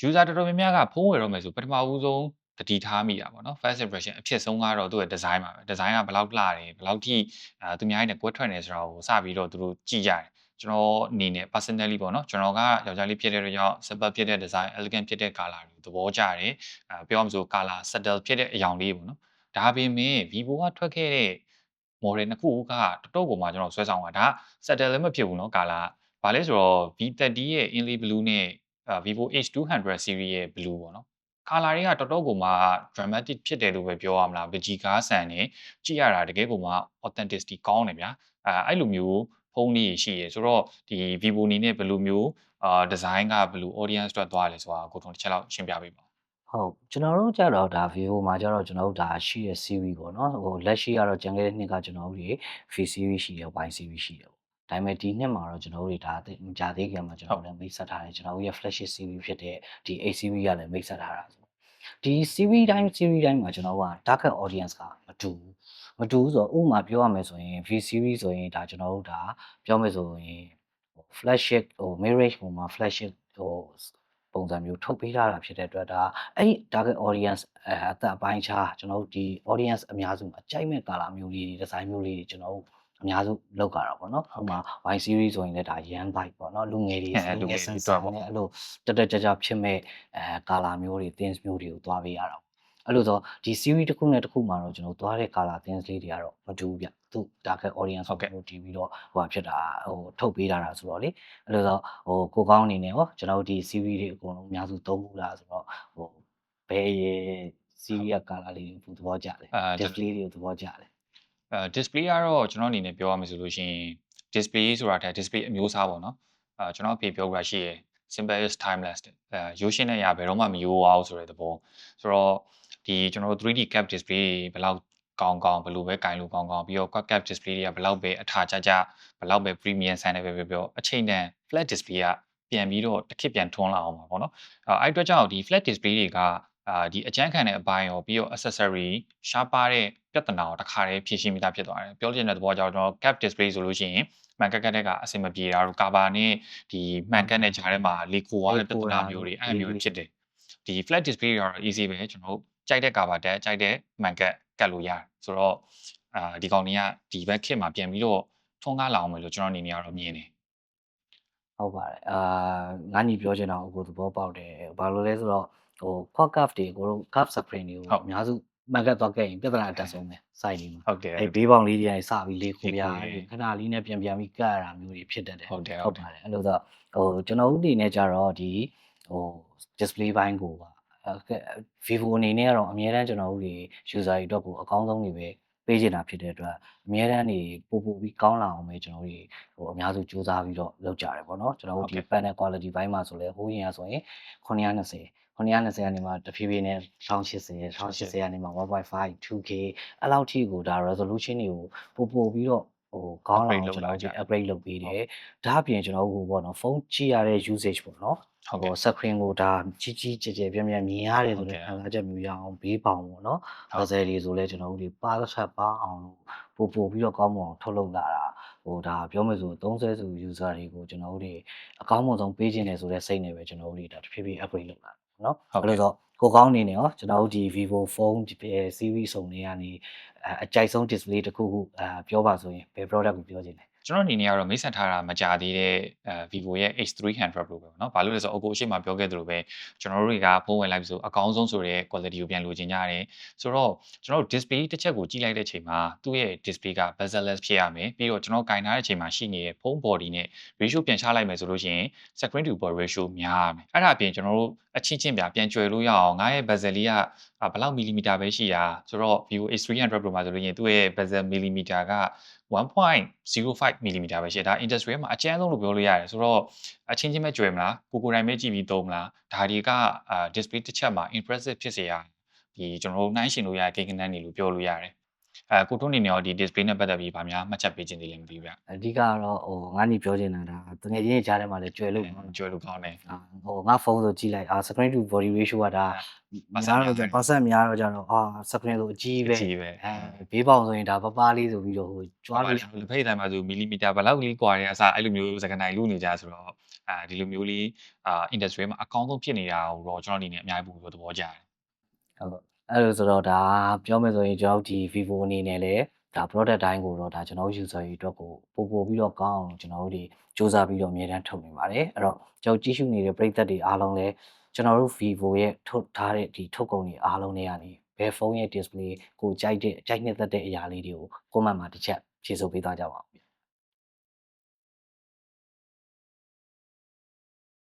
user တော်တော်များများကဖုန်းဝယ်တော့မယ်ဆိုပထမဦးဆုံးတတိထားမိတာပေါ့နော် first impression အဖြစ်ဆုံးကတော့သူ့ရဲ့ design ပါပဲ design ကဘယ်လောက်လှတယ်ဘယ်လောက်ထိသူများနဲ့ကွဲထွက်နေဆိုတာကိုစပြီးတော့သူတို့ကြည့်ကြတယ်ကျွန်တော်အနေနဲ့ personally ပေါ့နော်ကျွန်တော်ကယောက်ျားလေးဖြစ်တဲ့အတွက်ကြောင့် simple ဖြစ်တဲ့ design elegant ဖြစ်တဲ့ color တွေသဘောကျတယ်ပြောရမဆို color subtle ဖြစ်တဲ့အရောင်လေးပေါ့နော်ဒါပေမဲ့ Vivo ကထွက်ခဲ့တဲ့ model နှစ်ခုကတော်တော်ကိုမှကျွန်တော်ဆွဲဆောင်တာဒါ subtle လည်းမဖြစ်ဘူးเนาะ color ဘာလဲဆိုတော့ V30 ရဲ့ inlay blue နဲ့ Vivo H200 series ရဲ့ blue ပေါ့နော် color တွေကတော်တော်ကိုမှ dramatic ဖြစ်တယ်လို့ပဲပြောရမလားဗဂျီကားဆန်နေကြည့်ရတာတကယ်ကိုမှ authenticity ကောင်းတယ်ဗျာအဲ့လိုမျိုးဖုန်းလေးရှိရဆိုတော့ဒီ Vivo အနေနဲ့ဘယ်လိုမျိုးdesign ကဘယ်လို audience အတွက်သွားလဲဆိုတာကိုတစ်ချက်လောက်ရှင်းပြပေးပါဟုတ်ကျွန်တော်တို့ကြတော့ဒါ Vivo မှာကြတော့ကျွန်တော်တို့ဒါရှိရ series ပေါ့နော်ဟိုလက်ရှိကတော့ကျန်ခဲ့တဲ့နှစ်ကကျွန်တော်တို့တွေ V series ရှိတယ် Y series ရှိတယ်ပေါ့ဒါပေမဲ့ဒီနှစ်မှာတော့ကျွန်တော်တို့တွေဒါမကြသေးခင်မှာကျွန်တော်တို့လည်းမိတ်ဆက်ထားတယ်ကျွန်တော်တို့ရဲ့ flagship series ဖြစ်တဲ့ဒီ 8 series ကလည်းမိတ်ဆက်ထားတာဆိုဒီ series တိုင်းမှာကျွန်တော်တို့က target audience ကမတူဘူးဆိုတော့ဥပမာပြောရမယ်ဆိုရင် V series ဆိုရင်ဒါကျွန်တော်တို့ဒါပြောမယ်ဆိုရင် flagship mirage ပုံမှာ flagship ပုံစံမျိုးထုတ်ပေးထားတာဖြစ်တဲ့အတွက်ဒါအဲ့ target audience အသက်အပိုင်းခြားကျွန်တော်တို့ဒီ audience အများစုအကြိုက်မဲ့ color မျိုးလေးတွေ design မျိုးလေးတွေကျွန်တော်တို့အများစုလောက်ကြတာပေါ့နော်ဥပမာ Y series ဆိုရင်လည်းဒါ young bike ပေါ့နော်လူငယ်တွေလူငယ်ဆန်းဆန်းနဲ့အဲ့လိုတက်ကြဖြစ်မဲ့color မျိုးတွေ themes မျိုးတွေကိုသွားပေးရတာအဲ့လိုဆိုဒီ series တစ်ခုနဲ့တစ်ခုမှာတော့ကျွန်တော်သွားတဲ့ color themes လေးတွေကတော့မတူဘူးဗျသူ target audience ကိုတီးပြီးတော့ဟိုဖြစ်တာထုတ်ပေးထားတာဆိုတော့လေအဲ့လိုဆိုကိုကောင်းအနေနဲ့ဟောကျွန်တော်တို့ဒီ series တွေအကုန်လုံးအများစုသုံးမှုလားဆိုတော့ဘယ် series က color လေးတွေသဘောကျတယ် display တွေကိုသဘောကျတယ်display ကတော့ကျွန်တော်အနေနဲ့ပြောရမယ်ဆိုလို့ရှိရင် display ဆိုတာတဲ့ display အမျိုးအစားပေါ့နော်ကျွန်တော်အဖေပြောပြရှိရယ် simple is timeless ရိုးရှင်းတဲ့အရာဘယ်တော့မှမယိုးအောင်ဆိုတဲ့သဘောဆိုတော့ဒီကျွန်တော်တို့ 3D cap display ဘယ်လောက်ကောင်းဘယ်လိုပဲကင်လို့ကောင်းပြီးတော့ quad cap display တွေကဘယ်လောက်ပဲအထာကျဘယ်လောက်ပဲ premium ဆန်တယ်ပဲပြောအချိန်တန် flat display ကပြန်ပြီးတော့တစ်ခေတ်ပြန်ထွန်းလာအောင်ပါပေါ့နော်အဲ့အတွက်ကြောင့်ဒီ flat display တွေကဒီအကျန်းခံတဲ့အပိုင်းရောပြီးတော့ accessory ရှားပါတဲ့ပြဿနာကိုတစ်ခါတည်းဖြေရှင်းမိတာဖြစ်သွားတယ်ပြောချင်တဲ့သဘောကြောင့်ကျွန်တော် cap display ဆိုလို့ရှိရင်မှန်ကတ်ကအဆင်မပြေတာတို့ကာဘာနဲ့ဒီမှန်ကတ်နဲ့ကြားထဲမှာလေခိုသွားတဲ့ပြဿနာမျိုးတွေအဲ့မျိုးဖြစ်တယ်ဒီ flat display တွေကတော့ easy ပဲကျွန်တော်တို့ကြိုက်တဲ့ကာဘာတက်ကြိုက်တဲ့မှန်ကတ်ကတ်လို့ရတယ်ဆိုတော့ဒီကောင်တွေကဒီဘက်ခေတ်မှာပြန်ပြီးတော့ထွန်းကားလာအောင်မယ်လို့ကျွန်တော်အနေနဲ့ကတော့မြင်တယ်ဟုတ်ပါတယ်ငါညီပြောချင်တာကိုသဘောပေါက်တယ်ဘာလို့လဲဆိုတော့quad cap တွေကိုတို့ cap screen တွေကိုအများစုမှန်ကတ်သွားခဲ့ရင်ပြဿနာအတက်ဆုံးပဲ site တွေမှာဟုတ်တယ်ဘေးပေါင်လေးတွေကနေစပြီးလေးခုပြခဏလေးနဲ့ပြန်ပြီးကတ်ရတာမျိုးတွေဖြစ်တတ်တယ်ဟုတ်ပါတယ်အဲ့လိုဆိုကျွန်တော်ဦးအနေနဲ့ကြတော့ဒီdisplay ဘိုင်းကိုပါVivo အနေနဲ့ကတော့အများတန်းကျွန်တော်တို့တွေ user တွေအတွက်ကိုအကောင်းဆုံးတွေပဲပေးချင်တာဖြစ်တဲ့အတွက်အများတန်းနေပို့ပြီးကောင်းလာအောင်ပဲကျွန်တော်တို့အများစုစူးစမ်းပြီးတော့လုပ်ကြတယ်ပေါ့နော်ကျွန်တော်တို့ဒီ panel quality ဘိုင်းမှာဆိုလဲဟိုးရင်ဆိုရင်920ကနေမှတဖြည်းဖြည်းနဲ့1080ကနေမှ 1.5 2K အဲ့လောက်ထိကိုဒါ resolution တွေကိုပို့ပြီးတော့ကောင်းလာအောင်ကျွန်တော်တို့ upgrade လုပ်ပေးတယ်ဒါအပြင်ကျွန်တော်တို့ပေါ့နော်ဖုန်းကြည့်ရတဲ့ usage ပေါ့နော်screen ကိုဒါကြီးကျယ်ပြန့်မြင်ရတယ်ဆိုတဲ့ခံစားချက်မျိုးရအောင်ဘေးပေါင်ပေါ့နော် bezel တွေဆိုလဲကျွန်တော်တို့ဒီပါအောင်ပို့ပြီးတော့ကောင်းမွန်အောင်ထုတ်လုပ်လာတာဒါပြောမယ်ဆိုသုံးစွဲသူ user တွေကိုကျွန်တော်တို့တွေအကောင်းဆုံးပေးခြင်းတယ်ဆိုတဲ့စိတ်နဲ့ပဲကျွန်တော်တို့တွေဒါတဖြည်းဖြည်း upgrade လုပ်လာเนาะအဲ့လိုဆိုကိုကောင်းအနေနဲ့ရောကျွန်တော်တို့ဒီ Vivo phone series စုံတွေကနေအကြိုက်ဆုံး display တစ်ခုခုပြောပါဆိုရင်ဘယ် product ကိုပြောချင်လဲကျွန်တော်အနေနဲ့ကတော့မိတ်ဆက်ထားတာမကြသေးတဲ့Vivo ရဲ့ H300 လို့ပဲเนาะဘာလို့လဲဆိုတော့အကိုအရှိမပြောခဲ့သလိုပဲကျွန်တော်တို့တွေကဖုန်းဝင်လိုက်ပြီဆိုအကောင်းဆုံးဆိုတဲ့ quality ကိုပြန်လိုချင်ကြတယ်ဆိုတော့ကျွန်တော်တို့ display တစ်ချက်ကိုကြည့်လိုက်တဲ့အချိန်မှာသူ့ရဲ့ display က bezel-less ဖြစ်ရမယ်ပြီးတော့ကျွန်တော်ကင်ထားတဲ့အချိန်မှာရှိနေတဲ့ဖုန်း body နဲ့ ratio ပြန်ချလိုက်မယ်ဆိုလို့ရှိရင် screen to body ratio များရမယ်အဲ့ဒါအပြင်ကျွန်တော်တို့အချင်းချင်းပြန်ကျွယ်လို့ရအောင်ငါရဲ့ bezel လေးကဘယ်လောက် millimeter ပဲရှိတာဆိုတော့ Vivo H300 Pro မှာဆိုလို့ရင်သူ့ရဲ့ bezel millimeter က1.05 mm ပဲရှိတာ industry မှာအကျဉ်းဆုံးလို့ပြောလို့ရတယ်ဆိုတော့အချင်းချင်းပဲကျွယ်မလားကိုယ်တိုင်ပဲကြည့်ပြီးသုံးမလားဒါတွေက display တစ်ချက်မှာ impressive ဖြစ်စေရဒီကျွန်တော်တို့နှိုင်းရှင်လို့ရတဲ့ကိန်းဂဏန်းတွေလို့ပြောလို့ရတယ် ကိုထွန်းအနေနဲ့ရောဒီ display နဲ့ပတ်သက်ပြီးဗာများမှတ်ချက်ပေးခြင်းသေးလဲမသိဘူးဗျ အဓိကတော့ငါညီပြောချင်တာဒါတကယ်ချင်းကြားထဲမှာလည်းကြွယ်လို့ကောင်း ကျွဲလို့ကောင်းတယ် ငါဖုန်းဆိုကြည့်လိုက်screen to body ratio ကဒါများတော့% များတော့ကြတော့screen ဆိုအကြီးပဲ ကြီးပဲ ဘေးပေါင်ဆိုရင်ဒါပပလေးဆိုပြီးတော့ဟိုကြွားလို့ လက်ဖိတ်တိုင်းမှာဆိုမီလီမီတာဘယ်လောက်ကလေးကွာရဲအစားအဲ့လိုမျိုးစကနိုင်လူနေကြဆိုတော့ဒီလိုမျိုးလေးindustry မှာအကောင်းဆုံးဖြစ်နေတာကိုတော့ကျွန်တော်အနေနဲ့အများကြီးပို့သဘောကျတယ် ဟုတ်အဲ့လိုဆိုတော့ဒါပြောမယ်ဆိုရင်ကျွန်တော်ဒီ Vivo အနေနဲ့လည်းဒါ product တိုင်းကိုတော့ဒါကျွန်တော် user တွေအတွက်ကိုပို့ပြီးတော့ကောင်းအောင်ကျွန်တော်တို့တွေစူးစမ်းပြီးတော့အများတန်းထုတ်နေပါတယ်အဲ့တော့ကျွန်တော်ကြည့်ရှုနေတဲ့ပရိသတ်တွေအားလုံးလည်းကျွန်တော်တို့ Vivo ရဲ့ထုတ်ထားတဲ့ဒီထုတ်ကုန်တွေအားလုံးတွေကနေဘယ်ဖုန်းရဲ့ display ကိုကြိုက်နှစ်သက်တဲ့အရာလေးတွေကို comment မှာတစ်ချက်ဖြည့်ဆို့ပေးသွားကြပါဦး